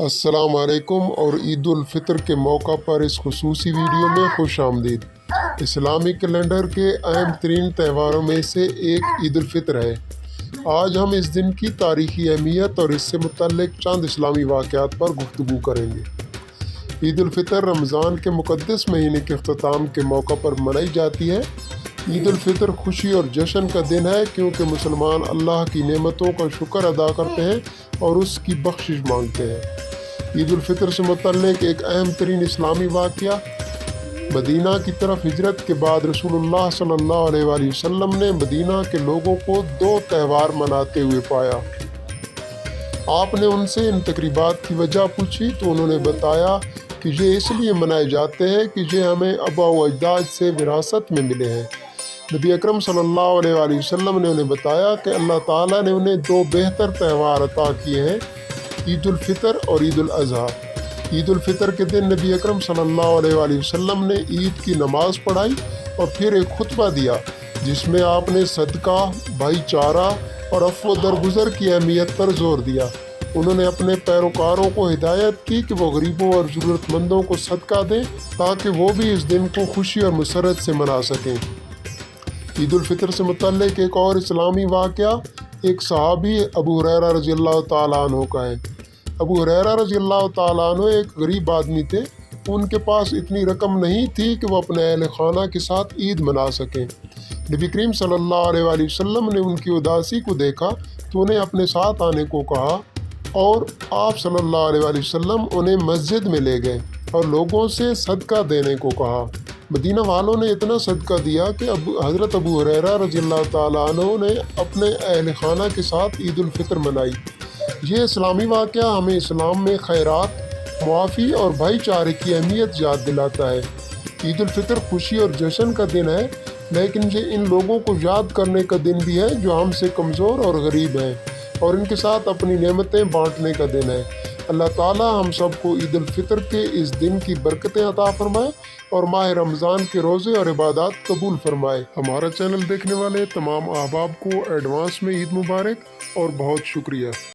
السلام علیکم اور عید الفطر کے موقع پر اس خصوصی ویڈیو میں خوش آمدید۔ اسلامی کیلنڈر کے اہم ترین تہواروں میں سے ایک عید الفطر ہے۔ آج ہم اس دن کی تاریخی اہمیت اور اس سے متعلق چند اسلامی واقعات پر گفتگو کریں گے۔ عید الفطر رمضان کے مقدس مہینے کے اختتام کے موقع پر منائی جاتی ہے۔ عید الفطر خوشی اور جشن کا دن ہے کیونکہ مسلمان اللہ کی نعمتوں کا شکر ادا کرتے ہیں اور اس کی بخشش مانگتے ہیں۔ عید الفطر سے متعلق ایک اہم ترین اسلامی واقعہ، مدینہ کی طرف ہجرت کے بعد رسول اللہ صلی اللہ علیہ وآلہ وسلم نے مدینہ کے لوگوں کو 2 تہوار مناتے ہوئے پایا۔ آپ نے ان سے ان تقریبات کی وجہ پوچھی تو انہوں نے بتایا کہ یہ اس لیے منائے جاتے ہیں کہ یہ ہمیں آباء و اجداد سے وراثت میں ملے ہیں۔ نبی اکرم صلی اللہ علیہ وآلہ وسلم نے انہیں بتایا کہ اللہ تعالیٰ نے انہیں 2 بہتر تہوار عطا کیے ہیں، عید الفطر اور عید الاضحیٰ۔ عید الفطر کے دن نبی اکرم صلی اللہ علیہ وآلہ وسلم نے عید کی نماز پڑھائی اور پھر ایک خطبہ دیا جس میں آپ نے صدقہ، بھائی چارہ اور عفو درگزر کی اہمیت پر زور دیا۔ انہوں نے اپنے پیروکاروں کو ہدایت کی کہ وہ غریبوں اور ضرورت مندوں کو صدقہ دیں تاکہ وہ بھی اس دن کو خوشی اور مسرت سے منا سکیں۔ عید الفطر سے متعلق ایک اور اسلامی واقعہ ایک صحابی ابو ہریرہ رضی اللہ تعالیٰ عنہ کا ہے۔ ابو ہریرہ رضی اللہ تعالیٰ عنہ ایک غریب آدمی تھے۔ ان کے پاس اتنی رقم نہیں تھی کہ وہ اپنے اہل خانہ کے ساتھ عید منا سکیں۔ نبی کریم صلی اللہ علیہ وآلہ وسلم نے ان کی اداسی کو دیکھا تو انہیں اپنے ساتھ آنے کو کہا اور آپ صلی اللہ علیہ وآلہ وسلم انہیں مسجد میں لے گئے اور لوگوں سے صدقہ دینے کو کہا۔ مدینہ والوں نے اتنا صدقہ دیا کہ حضرت ابو ہریرہ رضی اللہ تعالیٰ عنہ نے اپنے اہل خانہ کے ساتھ عید الفطر منائی۔ یہ اسلامی واقعہ ہمیں اسلام میں خیرات، معافی اور بھائی چارے کی اہمیت یاد دلاتا ہے۔ عید الفطر خوشی اور جشن کا دن ہے، لیکن یہ ان لوگوں کو یاد کرنے کا دن بھی ہے جو ہم سے کمزور اور غریب ہیں، اور ان کے ساتھ اپنی نعمتیں بانٹنے کا دن ہے۔ اللہ تعالیٰ ہم سب کو عید الفطر کے اس دن کی برکتیں عطا فرمائے اور ماہ رمضان کے روزے اور عبادات قبول فرمائے۔ ہمارا چینل دیکھنے والے تمام احباب کو ایڈوانس میں عید مبارک اور بہت شکریہ۔